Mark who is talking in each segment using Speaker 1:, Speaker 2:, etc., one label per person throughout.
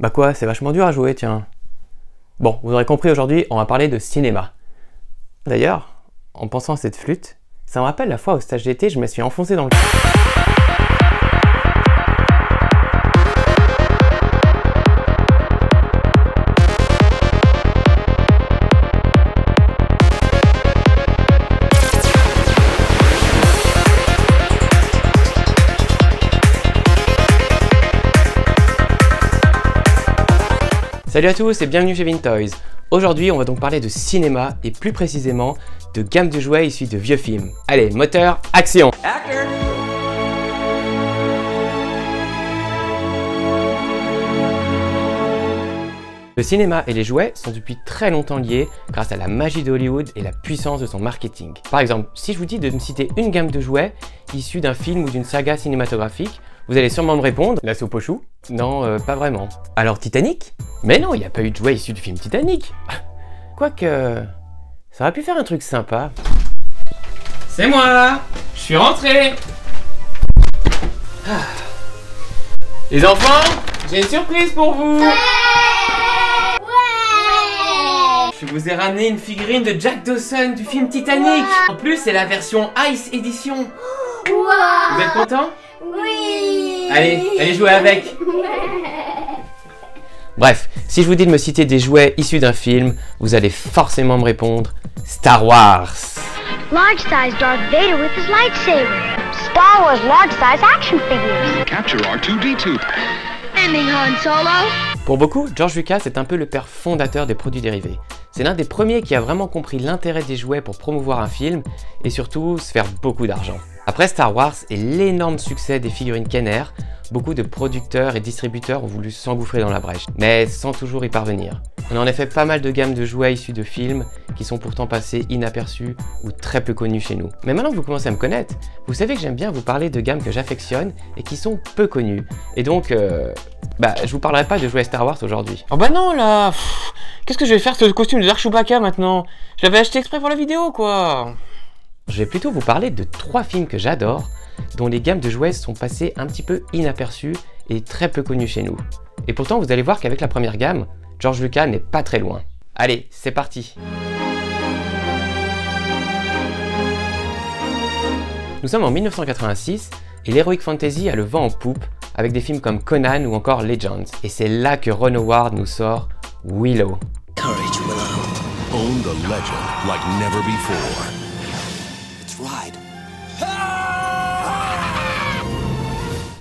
Speaker 1: Bah quoi, c'est vachement dur à jouer, tiens. Bon, vous aurez compris, aujourd'hui, on va parler de cinéma. D'ailleurs, en pensant à cette flûte, ça me rappelle la fois au stage d'été, je me suis enfoncé dans le... Salut à tous et bienvenue chez Vintoys. Aujourd'hui, on va donc parler de cinéma et plus précisément de gamme de jouets issus de vieux films. Allez, moteur, action! Acteur. Le cinéma et les jouets sont depuis très longtemps liés grâce à la magie de Hollywood et la puissance de son marketing. Par exemple, si je vous dis de me citer une gamme de jouets issue d'un film ou d'une saga cinématographique, vous allez sûrement me répondre, la soupe aux choux? Non, pas vraiment. Alors Titanic? Mais non, il n'y a pas eu de jouets issus du film Titanic. Quoique, ça aurait pu faire un truc sympa. C'est moi! Je suis rentré! Les enfants, j'ai une surprise pour vous! Je vous ai ramené une figurine de Jack Dawson du film Titanic. En plus, c'est la version Ice Edition. Vous êtes content? Oui. Allez jouer avec. Bref, si je vous dis de me citer des jouets issus d'un film, vous allez forcément me répondre Star Wars.
Speaker 2: Large size Darth Vader with his lightsaber. Star Wars large size action figures.
Speaker 3: Capture R2-D2.
Speaker 2: Ending Han Solo.
Speaker 1: Pour beaucoup, George Lucas est un peu le père fondateur des produits dérivés. C'est l'un des premiers qui a vraiment compris l'intérêt des jouets pour promouvoir un film et surtout se faire beaucoup d'argent. Après Star Wars et l'énorme succès des figurines Kenner, beaucoup de producteurs et distributeurs ont voulu s'engouffrer dans la brèche, mais sans toujours y parvenir. On a en effet pas mal de gammes de jouets issus de films qui sont pourtant passés inaperçus ou très peu connus chez nous. Mais maintenant que vous commencez à me connaître, vous savez que j'aime bien vous parler de gammes que j'affectionne et qui sont peu connues. Et donc, je vous parlerai pas de jouets Star Wars aujourd'hui. Oh bah non là, qu'est-ce que je vais faire ce costume de Dark Chewbacca maintenant? Je l'avais acheté exprès pour la vidéo quoi. Je vais plutôt vous parler de 3 films que j'adore, dont les gammes de jouets sont passées un petit peu inaperçues et très peu connues chez nous. Et pourtant, vous allez voir qu'avec la première gamme, George Lucas n'est pas très loin. Allez, c'est parti! Nous sommes en 1986 et l'Heroic Fantasy a le vent en poupe avec des films comme Conan ou encore Legends. Et c'est là que Ron Howard nous sort Willow.
Speaker 3: Courage, Willow. Own the legend like never before.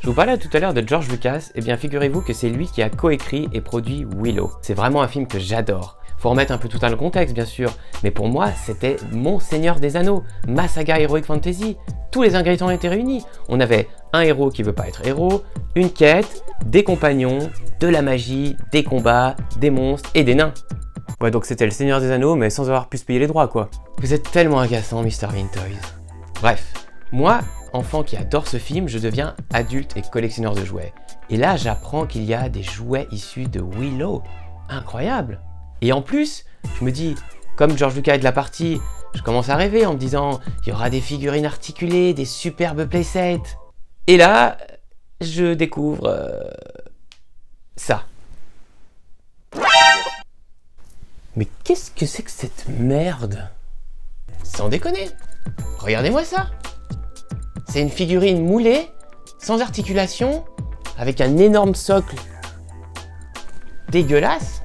Speaker 1: Je vous parlais tout à l'heure de George Lucas, et bien figurez-vous que c'est lui qui a coécrit et produit Willow. C'est vraiment un film que j'adore. Faut remettre un peu tout dans le contexte bien sûr, mais pour moi c'était mon Seigneur des Anneaux, ma saga Heroic Fantasy. Tous les ingrédients étaient réunis. On avait un héros qui veut pas être héros, une quête, des compagnons, de la magie, des combats, des monstres et des nains. Ouais, donc c'était le Seigneur des Anneaux mais sans avoir pu se payer les droits quoi. Vous êtes tellement agaçant Mr. Vintoys. Bref, moi, enfant qui adore ce film, je deviens adulte et collectionneur de jouets. Et là, j'apprends qu'il y a des jouets issus de Willow. Incroyable! Et en plus, je me dis, comme George Lucas est de la partie, je commence à rêver en me disant, il y aura des figurines articulées, des superbes playsets. Et là, je découvre... ça. Mais qu'est-ce que c'est que cette merde? Sans déconner! Regardez-moi ça! C'est une figurine moulée, sans articulation, avec un énorme socle dégueulasse.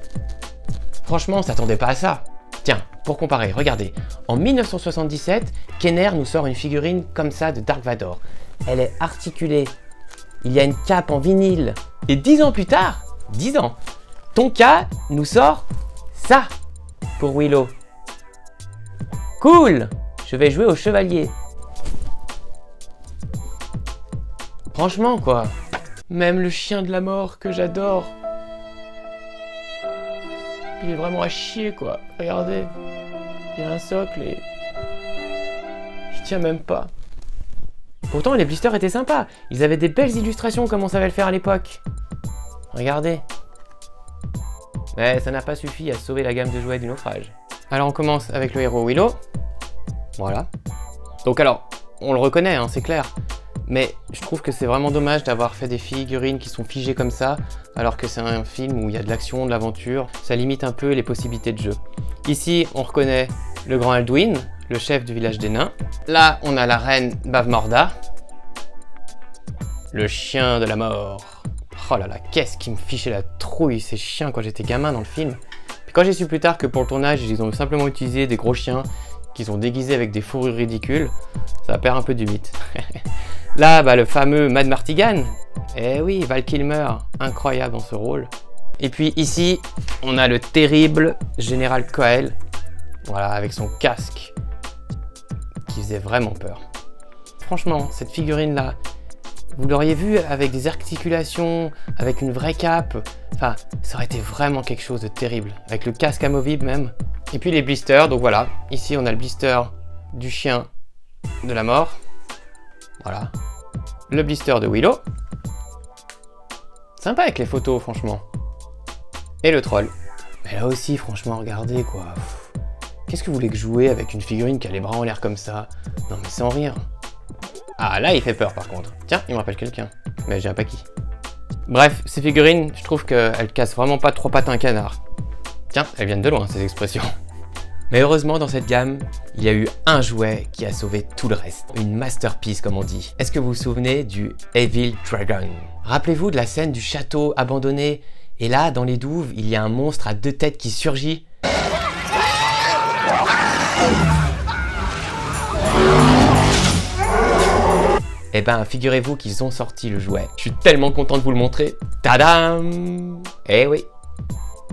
Speaker 1: Franchement, on s'attendait pas à ça. Tiens, pour comparer, regardez. En 1977, Kenner nous sort une figurine comme ça de Dark Vador. Elle est articulée. Il y a une cape en vinyle. Et 10 ans plus tard, 10 ans, Tonka nous sort ça pour Willow. Cool! Je vais jouer au chevalier. Franchement quoi, même le chien de la mort que j'adore, il est vraiment à chier quoi. Regardez, il y a un socle et il tient même pas. Pourtant les blisters étaient sympas, ils avaient des belles illustrations comme on savait le faire à l'époque. Regardez. Mais ça n'a pas suffi à sauver la gamme de jouets du naufrage. Alors on commence avec le héros Willow. Voilà. Donc alors, on le reconnaît, hein, c'est clair. mais je trouve que c'est vraiment dommage d'avoir fait des figurines qui sont figées comme ça, alors que c'est un film où il y a de l'action, de l'aventure, ça limite un peu les possibilités de jeu. Ici, on reconnaît le grand Alduin, le chef du village des nains. Là, on a la reine Bavmorda, le chien de la mort. Oh là là, qu'est-ce qui me fichait la trouille ces chiens quand j'étais gamin dans le film. Puis quand j'ai su plus tard que pour le tournage, ils ont simplement utilisé des gros chiens qu'ils ont déguisés avec des fourrures ridicules, ça perd un peu du mythe. Là, bah, le fameux Mad Martigan. Eh oui, Val Kilmer, incroyable dans ce rôle. Et puis ici, on a le terrible Général Coel, voilà, avec son casque, qui faisait vraiment peur. Franchement, cette figurine-là, vous l'auriez vu avec des articulations, avec une vraie cape, enfin, ça aurait été vraiment quelque chose de terrible, avec le casque amovible même. Et puis les blisters, donc voilà, ici on a le blister du chien de la mort, voilà, le blister de Willow, sympa avec les photos franchement, et le troll. Mais là aussi franchement, regardez quoi, qu'est-ce que vous voulez que jouer avec une figurine qui a les bras en l'air comme ça? Non mais sans rire. Ah là il fait peur par contre. Tiens, il me rappelle quelqu'un. Mais je dirais pas qui. Bref, ces figurines, je trouve qu'elles cassent vraiment pas trois pattes à un canard. Tiens, elles viennent de loin ces expressions. Mais heureusement dans cette gamme, il y a eu un jouet qui a sauvé tout le reste. Une masterpiece comme on dit. Est-ce que vous vous souvenez du Evil Dragon? Rappelez-vous de la scène du château abandonné. Et là, dans les douves, il y a un monstre à deux têtes qui surgit. Eh ben, figurez-vous qu'ils ont sorti le jouet. Je suis tellement content de vous le montrer. Tadam! Eh oui.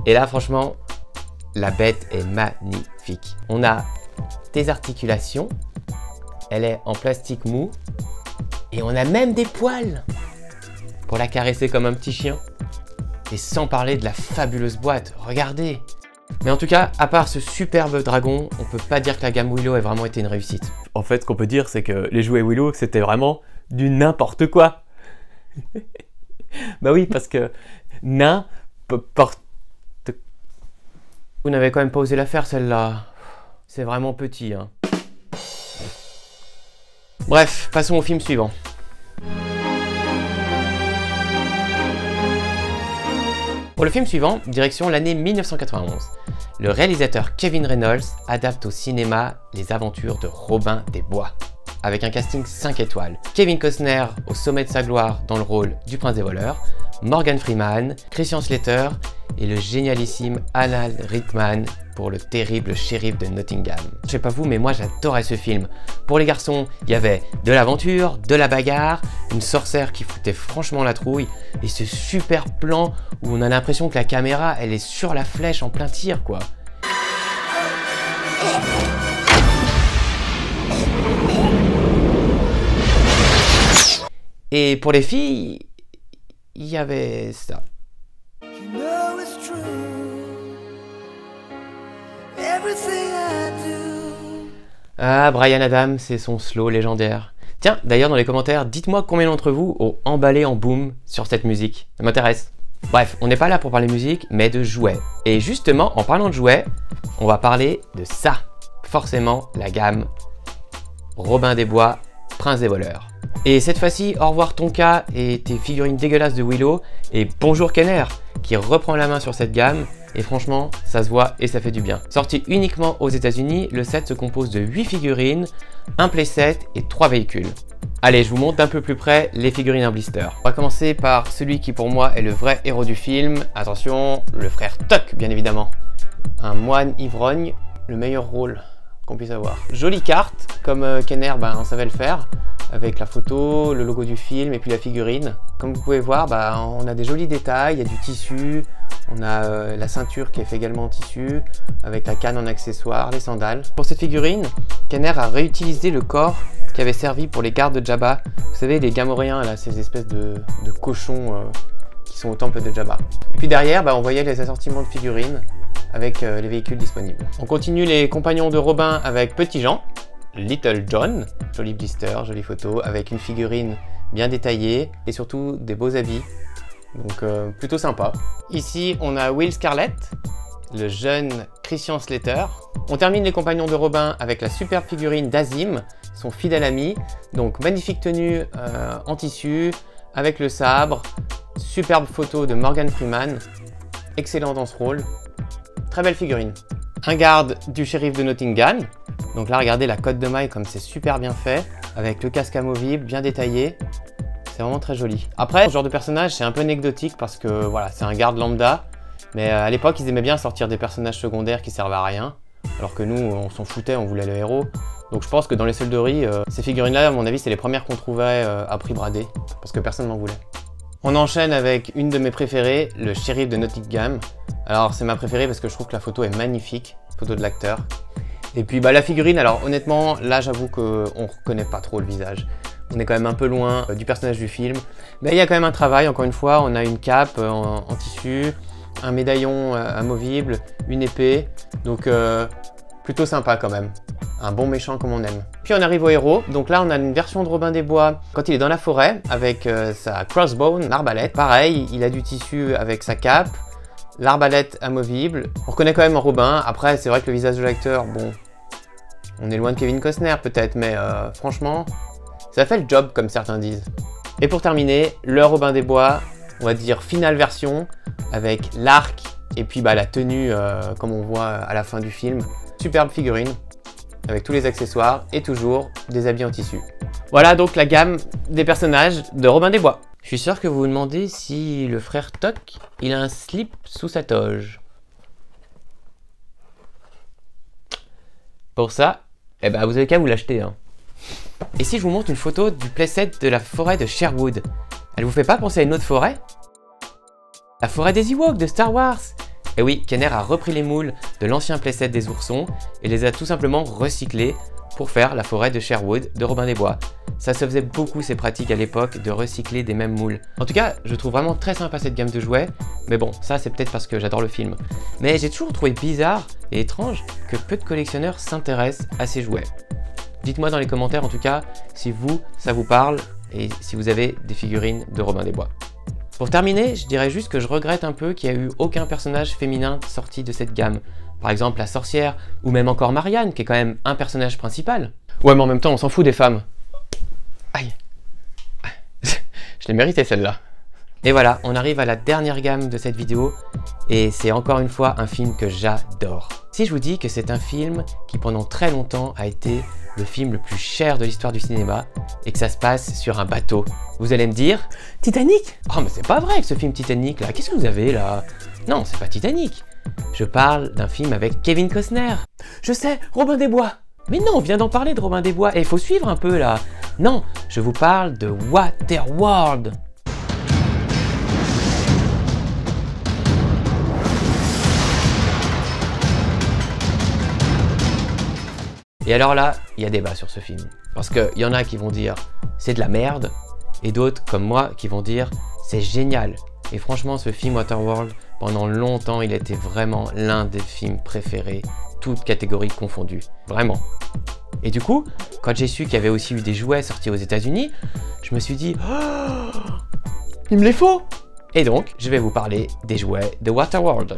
Speaker 1: Et là, franchement, la bête est magnifique. On a des articulations. Elle est en plastique mou. Et on a même des poils pour la caresser comme un petit chien. Et sans parler de la fabuleuse boîte. Regardez! Mais en tout cas, à part ce superbe dragon, on peut pas dire que la gamme Willow ait vraiment été une réussite. En fait, ce qu'on peut dire, c'est que les jouets Willow, c'était vraiment du n'importe quoi. Bah oui, parce que n'importe... Vous n'avez quand même pas osé la faire, celle-là. C'est vraiment petit, hein. Bref, passons au film suivant. Pour le film suivant, direction l'année 1991. Le réalisateur Kevin Reynolds adapte au cinéma les aventures de Robin des Bois, avec un casting 5 étoiles. Kevin Costner au sommet de sa gloire dans le rôle du prince des voleurs, Morgan Freeman, Christian Slater et le génialissime Alan Rickman pour le terrible shérif de Nottingham. Je sais pas vous, mais moi j'adorais ce film. Pour les garçons, il y avait de l'aventure, de la bagarre, une sorcière qui foutait franchement la trouille, et ce super plan où on a l'impression que la caméra, elle est sur la flèche en plein tir, quoi. Et pour les filles, il y avait ça. Ah, Bryan Adams et son slow légendaire. Tiens, d'ailleurs dans les commentaires, dites-moi combien d'entre vous ont emballé en boom sur cette musique. Ça m'intéresse. Bref, on n'est pas là pour parler musique, mais de jouets. Et justement, en parlant de jouets, on va parler de ça. Forcément, la gamme Robin des Bois, Prince des voleurs. Et cette fois-ci, au revoir Tonka et tes figurines dégueulasses de Willow, et bonjour Kenner, qui reprend la main sur cette gamme, et franchement, ça se voit et ça fait du bien. Sorti uniquement aux États-Unis, le set se compose de 8 figurines, un playset et 3 véhicules. Allez, je vous montre d'un peu plus près les figurines en blister. On va commencer par celui qui pour moi est le vrai héros du film. Attention, le frère Tuck, bien évidemment. Un moine ivrogne, le meilleur rôle qu'on puisse avoir. Jolie carte, comme Kenner, on savait le faire, avec la photo, le logo du film et puis la figurine. Comme vous pouvez voir, on a des jolis détails, il y a du tissu, on a la ceinture qui est faite également en tissu, avec la canne en accessoire, les sandales. Pour cette figurine, Kenner a réutilisé le corps qui avait servi pour les gardes de Jabba. Vous savez, les Gamorréens, là, ces espèces de cochons qui sont au temple de Jabba. Et puis derrière, on voyait les assortiments de figurines avec les véhicules disponibles. On continue les compagnons de Robin avec Petit Jean, Little John, joli blister, jolie photo, avec une figurine bien détaillée et surtout des beaux habits, donc plutôt sympa. Ici, on a Will Scarlet, le jeune Christian Slater. On termine les compagnons de Robin avec la superbe figurine d'Azim, son fidèle ami. Donc magnifique tenue en tissu, avec le sabre, superbe photo de Morgan Freeman, excellent dans ce rôle, très belle figurine. Un garde du shérif de Nottingham, donc là regardez la cotte de maille comme c'est super bien fait, avec le casque amovible, bien détaillé, c'est vraiment très joli. Après, ce genre de personnage c'est un peu anecdotique parce que voilà, c'est un garde lambda, mais à l'époque ils aimaient bien sortir des personnages secondaires qui servent à rien, alors que nous on s'en foutait, on voulait le héros. Donc je pense que dans les solderies, ces figurines-là, à mon avis, c'est les premières qu'on trouvait à prix bradé, parce que personne n'en voulait. On enchaîne avec une de mes préférées, le shérif de Nottingham. Alors c'est ma préférée parce que je trouve que la photo est magnifique, photo de l'acteur. Et puis bah, la figurine, alors honnêtement, là j'avoue qu'on ne reconnaît pas trop le visage. On est quand même un peu loin du personnage du film. Mais il y a quand même un travail, encore une fois, on a une cape en tissu, un médaillon amovible, une épée, donc plutôt sympa quand même. Un bon méchant comme on aime. Puis on arrive au héros, donc là on a une version de Robin des Bois quand il est dans la forêt avec sa crossbow, l'arbalète. Pareil, il a du tissu avec sa cape, l'arbalète amovible. On reconnaît quand même Robin, après c'est vrai que le visage de l'acteur, bon, on est loin de Kevin Costner peut-être, mais franchement, ça fait le job comme certains disent. Et pour terminer, le Robin des Bois, on va dire finale version, avec l'arc et puis bah, la tenue comme on voit à la fin du film. Superbe figurine, avec tous les accessoires et toujours des habits en tissu. Voilà donc la gamme des personnages de Robin des Bois. Je suis sûr que vous vous demandez si le frère Toc, il a un slip sous sa toge. Pour ça, eh ben, vous avez qu'à vous l'acheter. Hein. Et si je vous montre une photo du playset de la forêt de Sherwood, elle vous fait pas penser à une autre forêt? La forêt des Ewoks de Star Wars. Et oui, Kenner a repris les moules de l'ancien playset des oursons et les a tout simplement recyclés pour faire la forêt de Sherwood de Robin des Bois. Ça se faisait beaucoup ces pratiques à l'époque de recycler des mêmes moules. En tout cas, je trouve vraiment très sympa cette gamme de jouets, mais bon, ça c'est peut-être parce que j'adore le film. Mais j'ai toujours trouvé bizarre et étrange que peu de collectionneurs s'intéressent à ces jouets. Dites-moi dans les commentaires en tout cas si vous, ça vous parle et si vous avez des figurines de Robin des Bois. Pour terminer, je dirais juste que je regrette un peu qu'il n'y a eu aucun personnage féminin sorti de cette gamme. Par exemple la sorcière, ou même encore Marianne, qui est quand même un personnage principal. Ouais, mais en même temps, on s'en fout des femmes. Aïe. Je l'ai mérité celle-là. Et voilà, on arrive à la dernière gamme de cette vidéo, et c'est encore une fois un film que j'adore. Si je vous dis que c'est un film qui pendant très longtemps a été le film le plus cher de l'histoire du cinéma, et que ça se passe sur un bateau, vous allez me dire « Titanic ?» Oh mais c'est pas vrai que ce film Titanic là, qu'est-ce que vous avez là? Non, c'est pas Titanic. Je parle d'un film avec Kevin Costner. Je sais, Robin des Bois. Mais non, on vient d'en parler de Robin des Bois, et il faut suivre un peu là. Non, je vous parle de Waterworld. Et alors là, il y a débat sur ce film. Parce qu'il y en a qui vont dire c'est de la merde, et d'autres comme moi qui vont dire c'est génial. Et franchement, ce film Waterworld, pendant longtemps, il était vraiment l'un des films préférés, toutes catégories confondues. Vraiment. Et du coup, quand j'ai su qu'il y avait aussi eu des jouets sortis aux États-Unis, je me suis dit oh, il me les faut. Et donc, je vais vous parler des jouets de Waterworld.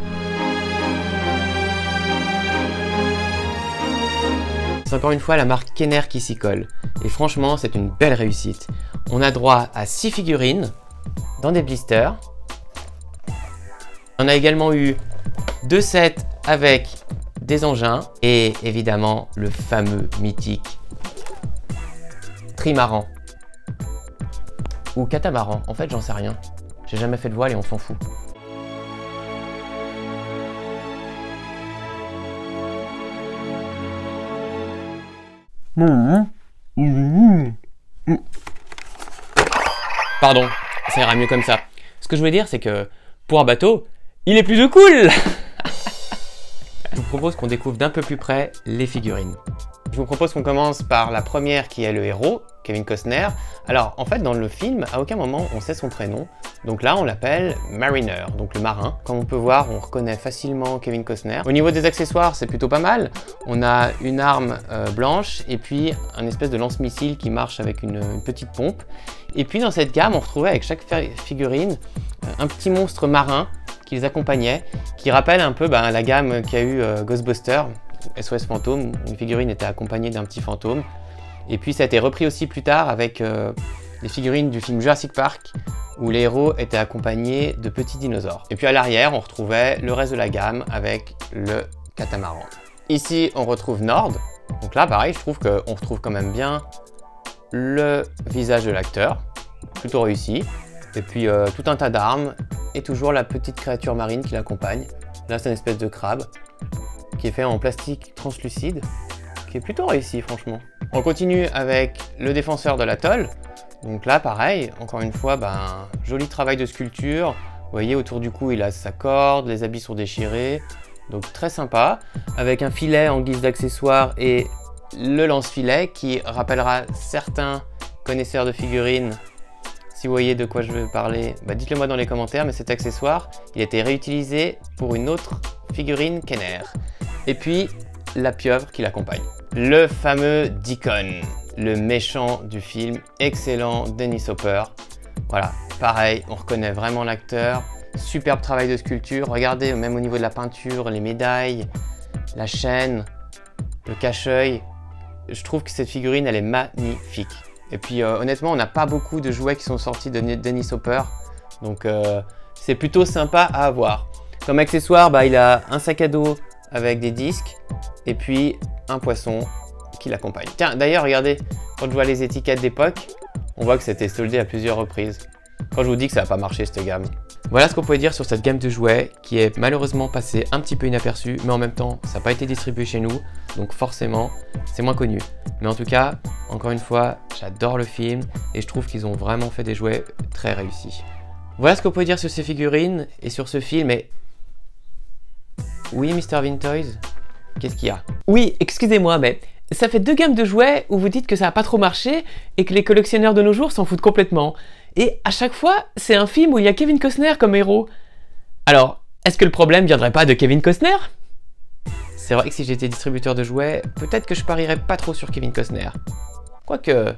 Speaker 1: C'est encore une fois la marque Kenner qui s'y colle. Et franchement, c'est une belle réussite. On a droit à 6 figurines dans des blisters. On a également eu 2 sets avec des engins et évidemment le fameux mythique trimaran ou catamaran. En fait, j'en sais rien. J'ai jamais fait de voile et on s'en fout. Pardon, ça ira mieux comme ça. Ce que je veux dire, c'est que pour un bateau, il est plus cool. Je vous propose qu'on découvre d'un peu plus près les figurines. Je vous propose qu'on commence par la première qui est le héros, Kevin Costner. Alors en fait dans le film, à aucun moment on sait son prénom. Donc là on l'appelle Mariner, donc le marin. Comme on peut voir, on reconnaît facilement Kevin Costner. Au niveau des accessoires, c'est plutôt pas mal. On a une arme blanche et puis un espèce de lance-missile qui marche avec une petite pompe. Et puis dans cette gamme, on retrouvait avec chaque figurine un petit monstre marin qui les accompagnait, qui rappelle un peu la gamme qu'a eu Ghostbusters, SOS Fantôme, une figurine était accompagnée d'un petit fantôme. Et puis ça a été repris aussi plus tard avec des figurines du film Jurassic Park, où les héros étaient accompagnés de petits dinosaures. Et puis à l'arrière, on retrouvait le reste de la gamme avec le catamaran. Ici, on retrouve Nord. Donc là, pareil, je trouve qu'on retrouve quand même bien le visage de l'acteur, plutôt réussi. Et puis tout un tas d'armes et toujours la petite créature marine qui l'accompagne. Là, c'est une espèce de crabe qui est fait en plastique translucide, qui est plutôt réussi, franchement. On continue avec le défenseur de l'atoll. Donc là, pareil, encore une fois, joli travail de sculpture. Vous voyez, autour du cou, il a sa corde, les habits sont déchirés. Donc très sympa, avec un filet en guise d'accessoire et le lance-filet qui rappellera certains connaisseurs de figurines. Si vous voyez de quoi je veux parler, dites-le moi dans les commentaires, mais cet accessoire, il a été réutilisé pour une autre figurine Kenner. Et puis, la pieuvre qui l'accompagne. Le fameux Deacon, le méchant du film, excellent Dennis Hopper. Voilà, pareil, on reconnaît vraiment l'acteur. Superbe travail de sculpture, regardez, même au niveau de la peinture, les médailles, la chaîne, le cache-œil. Je trouve que cette figurine, elle est magnifique. Et puis honnêtement, on n'a pas beaucoup de jouets qui sont sortis de Dennis Hopper, donc c'est plutôt sympa à avoir. Comme accessoire, il a un sac à dos avec des disques, et puis un poisson qui l'accompagne. Tiens, d'ailleurs, regardez, quand je vois les étiquettes d'époque, on voit que c'était soldé à plusieurs reprises. Quand je vous dis que ça n'a pas marché cette gamme. Voilà ce qu'on pouvait dire sur cette gamme de jouets qui est malheureusement passée un petit peu inaperçue, mais en même temps ça n'a pas été distribué chez nous, donc forcément c'est moins connu. Mais en tout cas, encore une fois, j'adore le film et je trouve qu'ils ont vraiment fait des jouets très réussis. Voilà ce qu'on peut dire sur ces figurines et sur ce film. Et oui, Mr. Vintoys, qu'est-ce qu'il y a? Oui, excusez-moi, mais ça fait 2 gammes de jouets où vous dites que ça n'a pas trop marché et que les collectionneurs de nos jours s'en foutent complètement. Et à chaque fois, c'est un film où il y a Kevin Costner comme héros. Alors, est-ce que le problème viendrait pas de Kevin Costner? C'est vrai que si j'étais distributeur de jouets, peut-être que je parierais pas trop sur Kevin Costner. Quoique,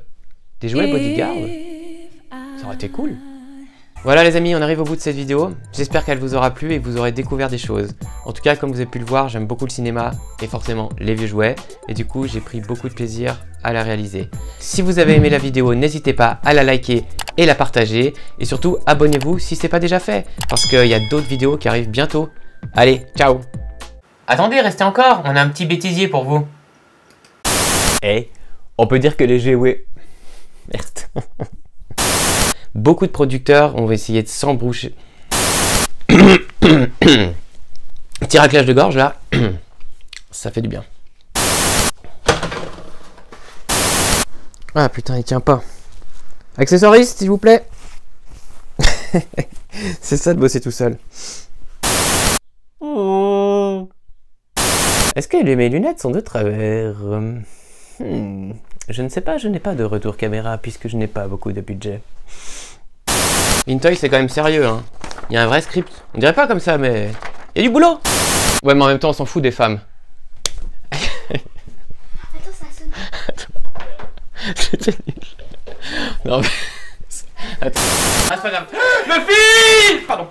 Speaker 1: des jouets bodyguard, ça aurait été cool. Voilà les amis, on arrive au bout de cette vidéo. J'espère qu'elle vous aura plu et que vous aurez découvert des choses. En tout cas, comme vous avez pu le voir, j'aime beaucoup le cinéma et forcément les vieux jouets. Et du coup, j'ai pris beaucoup de plaisir à la réaliser. Si vous avez aimé la vidéo, n'hésitez pas à la liker et la partager. Et surtout, abonnez-vous si ce n'est pas déjà fait, parce qu'il y a d'autres vidéos qui arrivent bientôt. Allez, ciao! Attendez, restez encore, on a un petit bêtisier pour vous. On peut dire que les jouets... Merde. Beaucoup de producteurs ont essayé de s'embroucher. Petit raclage de gorge là, ça fait du bien. Ah putain, il tient pas. Accessoiriste, s'il vous plaît. C'est ça de bosser tout seul. Est-ce que mes lunettes sont de travers? Je ne sais pas, je n'ai pas de retour caméra puisque je n'ai pas beaucoup de budget. Vintoys, c'est quand même sérieux, hein. Il y a un vrai script. On dirait pas comme ça, mais il y a du boulot. Ouais, mais en même temps, on s'en fout des femmes.
Speaker 2: Attends, ça sonne.
Speaker 1: C'était nul. Non, mais... Attends. Ah, c'est pas grave. Le fil! Pardon.